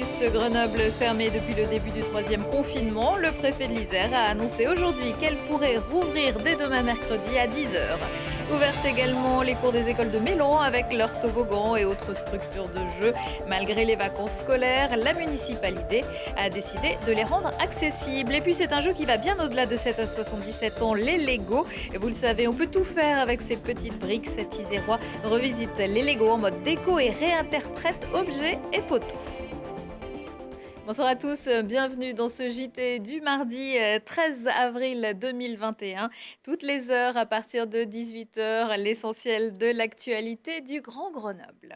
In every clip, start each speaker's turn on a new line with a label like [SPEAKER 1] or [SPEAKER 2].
[SPEAKER 1] Emmaüs Grenoble fermé depuis le début du troisième confinement, le préfet de l'Isère a annoncé aujourd'hui qu'elle pourrait rouvrir dès demain mercredi à 10 heures. Ouvertes également les cours des écoles de Mélan avec leurs toboggans et autres structures de jeu. Malgré les vacances scolaires, la municipalité a décidé de les rendre accessibles. Et puis c'est un jeu qui va bien au-delà de 7 à 77 ans, les Lego. Et vous le savez, on peut tout faire avec ces petites briques. Cet Isérois revisite les Lego en mode déco et réinterprète objets et photos. Bonsoir à tous, bienvenue dans ce JT du mardi 13 avril 2021. Toutes les heures à partir de 18 heures, l'essentiel de l'actualité du Grand Grenoble.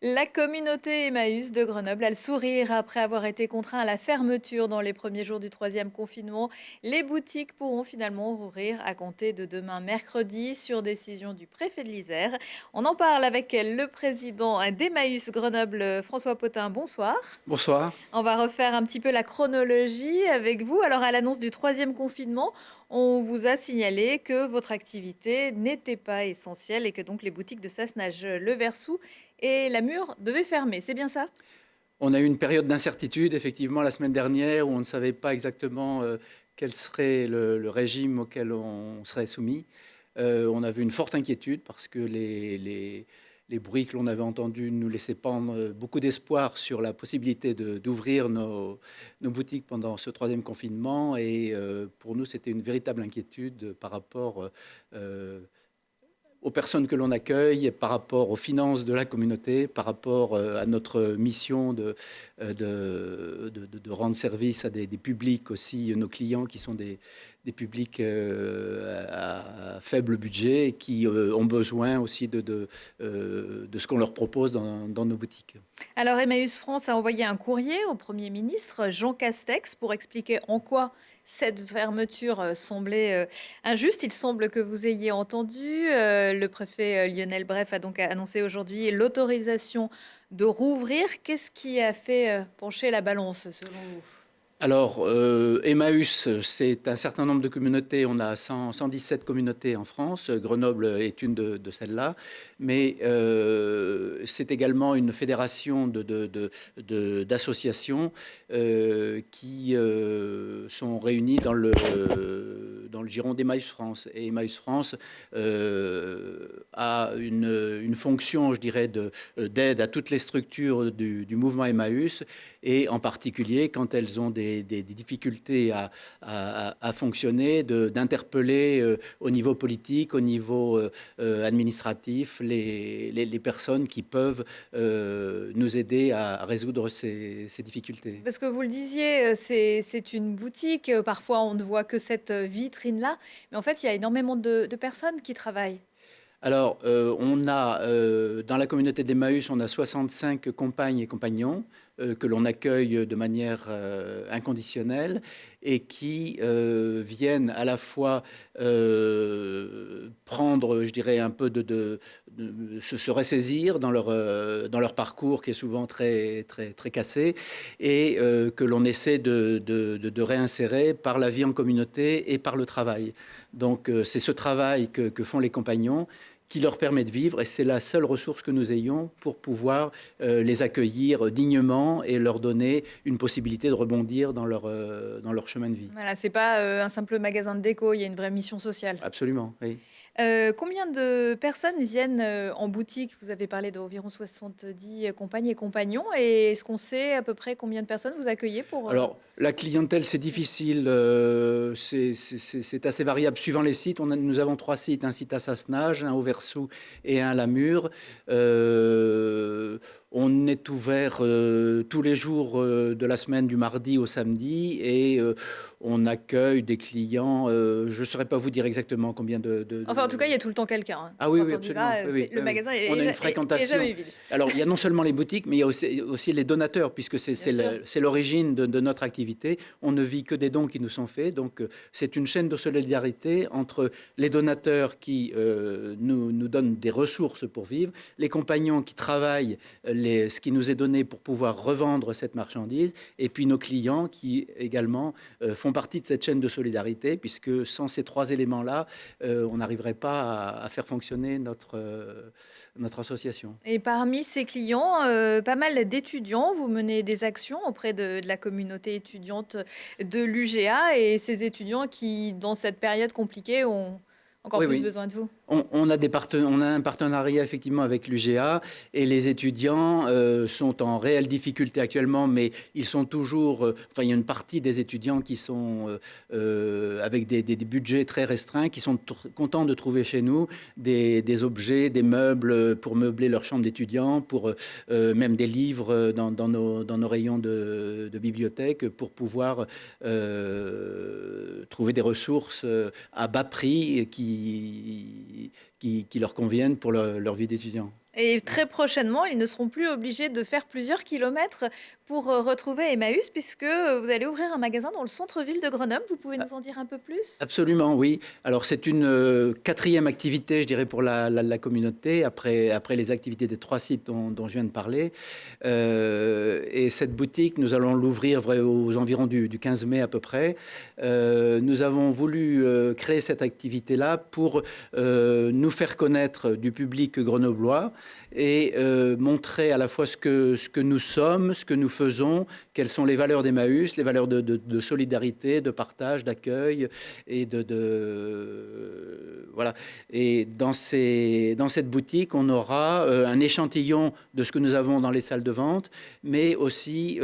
[SPEAKER 1] La communauté Emmaüs de Grenoble a le sourire après avoir été contraint à la fermeture dans les premiers jours du troisième confinement. Les boutiques pourront finalement rouvrir à compter de demain mercredi sur décision du préfet de l'Isère. On en parle avec le président d'Emmaüs Grenoble, François Potin. Bonsoir.
[SPEAKER 2] Bonsoir.
[SPEAKER 1] On va refaire un petit peu la chronologie avec vous. Alors à l'annonce du troisième confinement, on vous a signalé que votre activité n'était pas essentielle et que donc les boutiques de Sassenage, Le Versou et la Mure devaient fermer. C'est bien ça ?
[SPEAKER 2] On a eu une période d'incertitude, effectivement, la semaine dernière, où on ne savait pas exactement quel serait le régime auquel on serait soumis. On avait une forte inquiétude parce que les bruits que l'on avait entendus nous laissaient pendre beaucoup d'espoir sur la possibilité d'ouvrir nos boutiques pendant ce troisième confinement. Et pour nous, c'était une véritable inquiétude par rapport aux personnes que l'on accueille, par rapport aux finances de la communauté, par rapport à notre mission de rendre service à des publics aussi, nos clients qui sont des publics à faible budget et qui ont besoin aussi de ce qu'on leur propose dans nos boutiques.
[SPEAKER 1] Alors Emmaüs France a envoyé un courrier au Premier ministre Jean Castex pour expliquer en quoi cette fermeture semblait injuste. Il semble que vous ayez entendu. Le préfet Lionel Bref a donc annoncé aujourd'hui l'autorisation de rouvrir. Qu'est-ce qui a fait pencher la balance selon vous ?
[SPEAKER 2] Alors, Emmaüs, c'est un certain nombre de communautés. On a 117 communautés en France. Grenoble est une de celles-là. Mais c'est également une fédération d'associations qui sont réunies dans le giron d'Emmaüs France. Et Emmaüs France a une fonction, je dirais, d'aide à toutes les structures du mouvement Emmaüs, et en particulier quand elles ont des difficultés à fonctionner, d'interpeller au niveau politique, au niveau administratif, les personnes qui peuvent nous aider à résoudre ces difficultés.
[SPEAKER 1] Parce que vous le disiez, c'est une boutique. Parfois, on ne voit que cette vitrine-là. Mais en fait, il y a énormément de personnes qui travaillent.
[SPEAKER 2] Alors, on a, dans la communauté d'Emmaüs, on a 65 compagnes et compagnons que l'on accueille de manière inconditionnelle et qui viennent à la fois prendre, je dirais, un peu se ressaisir dans leur parcours qui est souvent très cassé, et que l'on essaie de réinsérer par la vie en communauté et par le travail. Donc c'est ce travail que font les compagnons qui leur permet de vivre, et c'est la seule ressource que nous ayons pour pouvoir les accueillir dignement et leur donner une possibilité de rebondir dans leur chemin de vie.
[SPEAKER 1] Voilà, c'est pas un simple magasin de déco, il y a une vraie mission sociale.
[SPEAKER 2] Absolument, oui.
[SPEAKER 1] Combien de personnes viennent en boutique ? Vous avez parlé d'environ 70 compagnes et compagnons. Et est-ce qu'on sait à peu près combien de personnes vous accueillez pour...
[SPEAKER 2] Alors, la clientèle, c'est difficile. C'est assez variable suivant les sites. Nous avons 3 sites. Un site à Sassenage, un au Versou et un à la Mure. On est ouvert tous les jours de la semaine, du mardi au samedi, et on accueille des clients. Je ne saurais pas vous dire exactement combien
[SPEAKER 1] Enfin, en tout cas, il y a tout le temps quelqu'un. Hein.
[SPEAKER 2] Ah oui,
[SPEAKER 1] Quand
[SPEAKER 2] oui,
[SPEAKER 1] on y
[SPEAKER 2] absolument.
[SPEAKER 1] va,
[SPEAKER 2] Oui,
[SPEAKER 1] le magasin est,
[SPEAKER 2] on a une fréquentation.
[SPEAKER 1] est jamais vide.
[SPEAKER 2] Alors, il y a non seulement les boutiques, mais il y a aussi les donateurs, puisque c'est l'origine de notre activité. On ne vit que des dons qui nous sont faits. Donc, c'est une chaîne de solidarité entre les donateurs qui nous donnent des ressources pour vivre, les compagnons qui travaillent ce qui nous est donné pour pouvoir revendre cette marchandise, et puis nos clients qui également font partie de cette chaîne de solidarité, puisque sans ces trois éléments-là, on n'arriverait pas à faire fonctionner notre association.
[SPEAKER 1] Et parmi ces clients, pas mal d'étudiants. Vous menez des actions auprès de la communauté étudiante de l'UGA et ces étudiants qui, dans cette période compliquée, ont encore plus besoin de vous.
[SPEAKER 2] On a un partenariat effectivement avec l'UGA et les étudiants sont en réelle difficulté actuellement, mais ils sont toujours. Il y a une partie des étudiants qui sont avec des budgets très restreints, qui sont contents de trouver chez nous des objets, des meubles pour meubler leur chambre d'étudiants, pour même des livres dans nos rayons de bibliothèque pour pouvoir trouver des ressources à bas prix qui leur conviennent pour leur vie d'étudiant.
[SPEAKER 1] Et très prochainement, ils ne seront plus obligés de faire plusieurs kilomètres pour retrouver Emmaüs, puisque vous allez ouvrir un magasin dans le centre-ville de Grenoble. Vous pouvez nous en dire un peu plus?
[SPEAKER 2] Absolument, oui. Alors, c'est une quatrième activité, je dirais, pour la communauté, après les activités des 3 sites dont je viens de parler. Et cette boutique, nous allons l'ouvrir aux environs du 15 mai à peu près. Nous avons voulu créer cette activité-là pour nous faire connaître du public grenoblois et montrer à la fois ce que nous sommes, ce que nous faisons, quelles sont les valeurs d'Emmaüs, les valeurs de solidarité, de partage, d'accueil et voilà. Et dans cette boutique, on aura un échantillon de ce que nous avons dans les salles de vente, mais aussi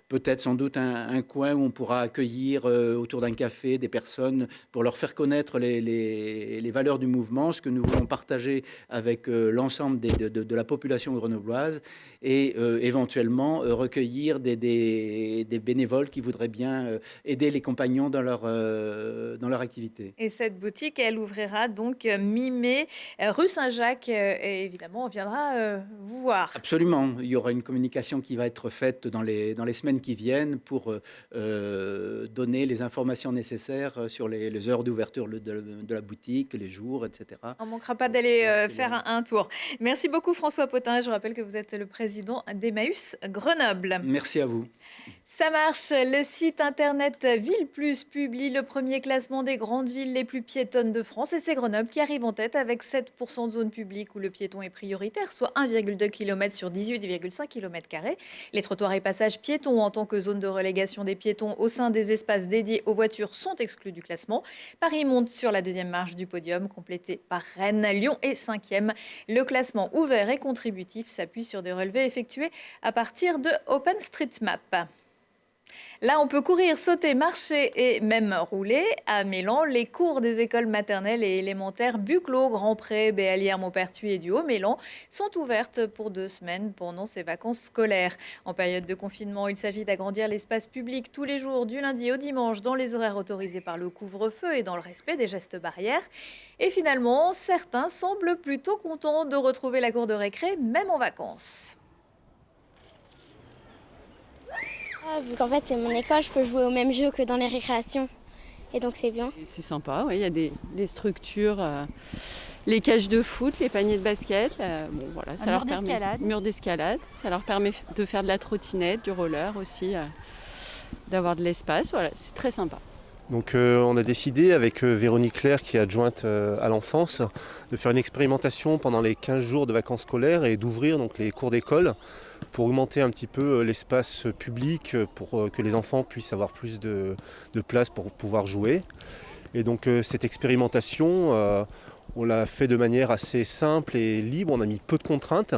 [SPEAKER 2] peut-être sans doute un coin où on pourra accueillir autour d'un café des personnes pour leur faire connaître les valeurs du mouvement, ce que nous voulons partager avec l'ensemble de la population grenobloise et éventuellement recueillir des bénévoles qui voudraient bien aider les compagnons dans leur activité.
[SPEAKER 1] Et cette boutique, elle ouvrira donc mi-mai, rue Saint-Jacques, et évidemment, on viendra vous voir.
[SPEAKER 2] Absolument. Il y aura une communication qui va être faite dans les semaines qui viennent pour donner les informations nécessaires sur les heures d'ouverture de la boutique, les jours, etc.
[SPEAKER 1] On ne manquera pas d'aller faire un tour. Merci beaucoup François Potin. Je rappelle que vous êtes le président d'Emmaüs Grenoble.
[SPEAKER 2] Merci à vous.
[SPEAKER 1] Ça marche. Le site internet Ville Plus publie le premier classement des grandes villes les plus piétonnes de France et c'est Grenoble qui arrive en tête avec 7% de zones publiques où le piéton est prioritaire, soit 1,2 km sur 18,5 km². Les trottoirs et passages piétons en tant que zone de relégation des piétons au sein des espaces dédiés aux voitures sont exclus du classement. Paris monte sur la deuxième marche du podium, complété par Rennes. Lyon est 5e. Le classement ouvert et contributif s'appuie sur des relevés effectués à partir de OpenStreetMap. Là, on peut courir, sauter, marcher et même rouler. À Mélan, les cours des écoles maternelles et élémentaires Buclos, Grand-Pré, Béalière, Maupertuis et du Haut-Mélan sont ouvertes pour 2 semaines pendant ces vacances scolaires. En période de confinement, il s'agit d'agrandir l'espace public tous les jours, du lundi au dimanche, dans les horaires autorisés par le couvre-feu et dans le respect des gestes barrières. Et finalement, certains semblent plutôt contents de retrouver la cour de récré, même en vacances.
[SPEAKER 3] Vu qu'en fait c'est mon école, je peux jouer au même jeu que dans les récréations et donc c'est bien.
[SPEAKER 4] C'est sympa, ouais, il y a les structures, les cages de foot, les paniers de basket, bon, voilà, ça leur permet, mur d'escalade, ça leur permet de faire de la trottinette, du roller aussi, d'avoir de l'espace, voilà, c'est très sympa.
[SPEAKER 5] Donc on a décidé avec Véronique Claire qui est adjointe à l'enfance de faire une expérimentation pendant les 15 jours de vacances scolaires et d'ouvrir donc les cours d'école pour augmenter un petit peu l'espace public pour que les enfants puissent avoir plus de place pour pouvoir jouer. Et donc cette expérimentation, on l'a fait de manière assez simple et libre, on a mis peu de contraintes.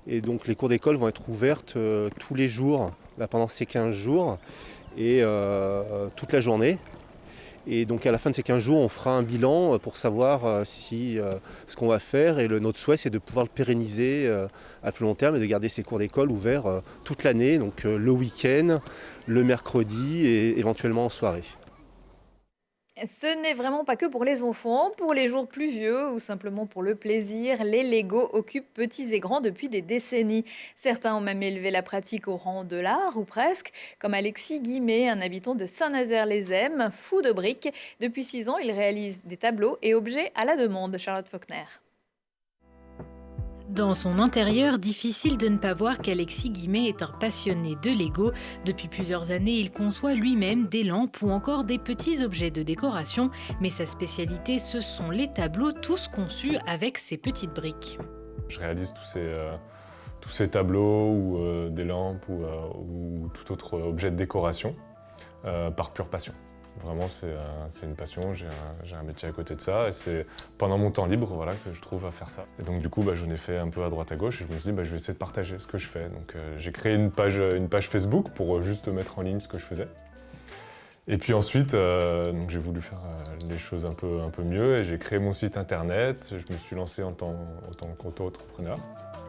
[SPEAKER 5] Et donc les cours d'école vont être ouvertes tous les jours, là, pendant ces 15 jours et toute la journée. Et donc à la fin de ces 15 jours, on fera un bilan pour savoir si ce qu'on va faire. Et notre souhait, c'est de pouvoir le pérenniser à plus long terme et de garder ces cours d'école ouverts toute l'année, donc le week-end, le mercredi et éventuellement en soirée.
[SPEAKER 1] Ce n'est vraiment pas que pour les enfants, pour les jours pluvieux ou simplement pour le plaisir, les Lego occupent petits et grands depuis des décennies. Certains ont même élevé la pratique au rang de l'art, ou presque, comme Alexis Guimet, un habitant de Saint-Nazaire-les-Aismes, fou de briques. Depuis 6 ans, il réalise des tableaux et objets à la demande. Charlotte Faulkner.
[SPEAKER 6] Dans son intérieur, difficile de ne pas voir qu'Alexis Guimet est un passionné de Lego. Depuis plusieurs années, il conçoit lui-même des lampes ou encore des petits objets de décoration. Mais sa spécialité, ce sont les tableaux, tous conçus avec ces petites briques.
[SPEAKER 7] Je réalise tous ces tableaux ou des lampes ou tout autre objet de décoration par pure passion. Vraiment, c'est une passion, j'ai un métier à côté de ça et c'est pendant mon temps libre voilà, que je trouve à faire ça. Et donc du coup, j'en ai fait un peu à droite à gauche et je me suis dit je vais essayer de partager ce que je fais. Donc j'ai créé une page Facebook pour juste mettre en ligne ce que je faisais. Et puis ensuite, j'ai voulu faire les choses un peu mieux et j'ai créé mon site internet. Je me suis lancé en tant qu'auto-entrepreneur.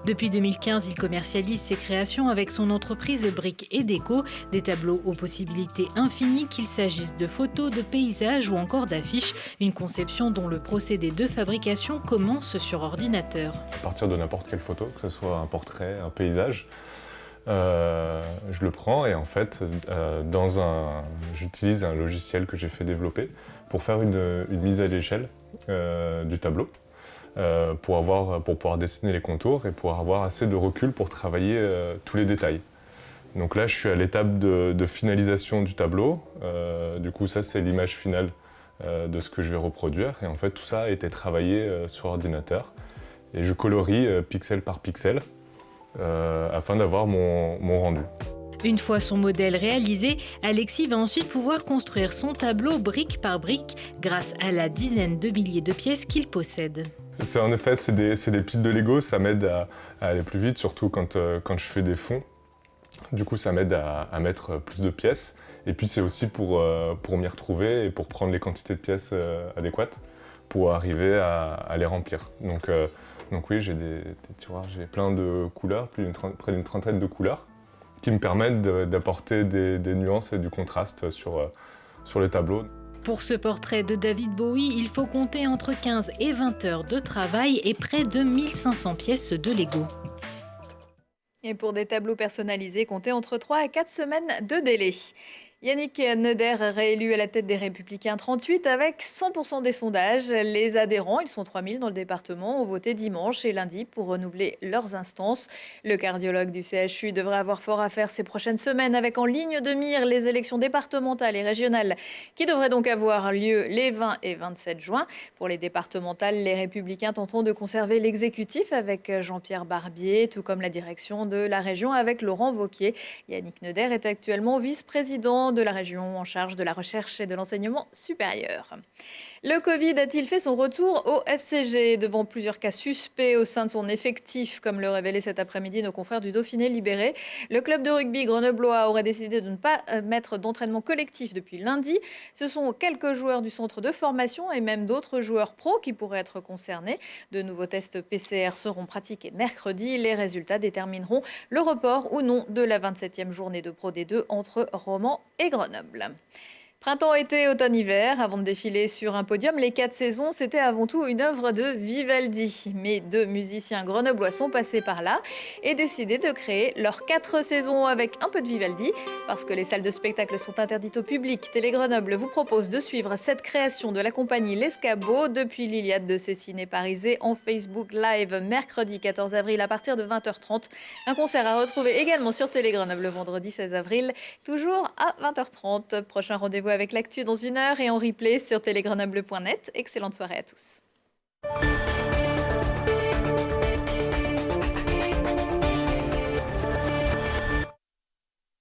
[SPEAKER 6] Depuis 2015, il commercialise ses créations avec son entreprise Briques et Déco, des tableaux aux possibilités infinies, qu'il s'agisse de photos, de paysages ou encore d'affiches. Une conception dont le procédé de fabrication commence sur ordinateur.
[SPEAKER 7] À partir de n'importe quelle photo, que ce soit un portrait, un paysage, je le prends et en fait, j'utilise un logiciel que j'ai fait développer pour faire une mise à l'échelle du tableau. Pour pouvoir dessiner les contours et pour avoir assez de recul pour travailler tous les détails. Donc là, je suis à l'étape de finalisation du tableau. Du coup, ça, c'est l'image finale de ce que je vais reproduire. Et en fait, tout ça a été travaillé sur ordinateur. Et je colorie pixel par pixel afin d'avoir mon rendu.
[SPEAKER 6] Une fois son modèle réalisé, Alexis va ensuite pouvoir construire son tableau brique par brique grâce à la dizaine de milliers de pièces qu'il possède.
[SPEAKER 7] En effet, c'est des piles de Lego, ça m'aide à aller plus vite, surtout quand je fais des fonds. Du coup, ça m'aide à mettre plus de pièces. Et puis, c'est aussi pour m'y retrouver et pour prendre les quantités de pièces adéquates pour arriver à les remplir. Donc oui, j'ai des tiroirs, j'ai plein de couleurs, près d'une trentaine de couleurs, qui me permettent d'apporter des nuances et du contraste sur le tableau.
[SPEAKER 6] Pour ce portrait de David Bowie, il faut compter entre 15 et 20 heures de travail et près de 1500 pièces de Lego.
[SPEAKER 1] Et pour des tableaux personnalisés, comptez entre 3 et 4 semaines de délai. Yannick Neuder, réélu à la tête des Républicains 38 avec 100% des sondages. Les adhérents, ils sont 3000 dans le département, ont voté dimanche et lundi pour renouveler leurs instances. Le cardiologue du CHU devrait avoir fort à faire ces prochaines semaines avec en ligne de mire les élections départementales et régionales qui devraient donc avoir lieu les 20 et 27 juin. Pour les départementales, les Républicains tenteront de conserver l'exécutif avec Jean-Pierre Barbier, tout comme la direction de la région avec Laurent Wauquiez. Yannick Neuder est actuellement vice-président de la région en charge de la recherche et de l'enseignement supérieur. Le Covid a-t-il fait son retour au FCG devant plusieurs cas suspects au sein de son effectif, comme le révélaient cet après-midi nos confrères du Dauphiné Libéré. Le club de rugby grenoblois aurait décidé de ne pas mettre d'entraînement collectif depuis lundi. Ce sont quelques joueurs du centre de formation et même d'autres joueurs pros qui pourraient être concernés. De nouveaux tests PCR seront pratiqués mercredi. Les résultats détermineront le report ou non de la 27e journée de Pro D2 entre Romans et Grenoble. Printemps, été, automne, hiver, avant de défiler sur un podium, les 4 saisons, c'était avant tout une œuvre de Vivaldi. Mais 2 musiciens grenoblois sont passés par là et décidé de créer leurs 4 saisons avec un peu de Vivaldi. Parce que les salles de spectacle sont interdites au public, Télé Grenoble vous propose de suivre cette création de la compagnie L'Escabeau depuis l'Iliade de Cécine Parisé en Facebook Live mercredi 14 avril à partir de 20h30. Un concert à retrouver également sur Télé Grenoble le vendredi 16 avril, toujours à 20h30. Prochain rendez-vous avec l'actu dans 1 heure et en replay sur télégrenoble.net. Excellente soirée à tous.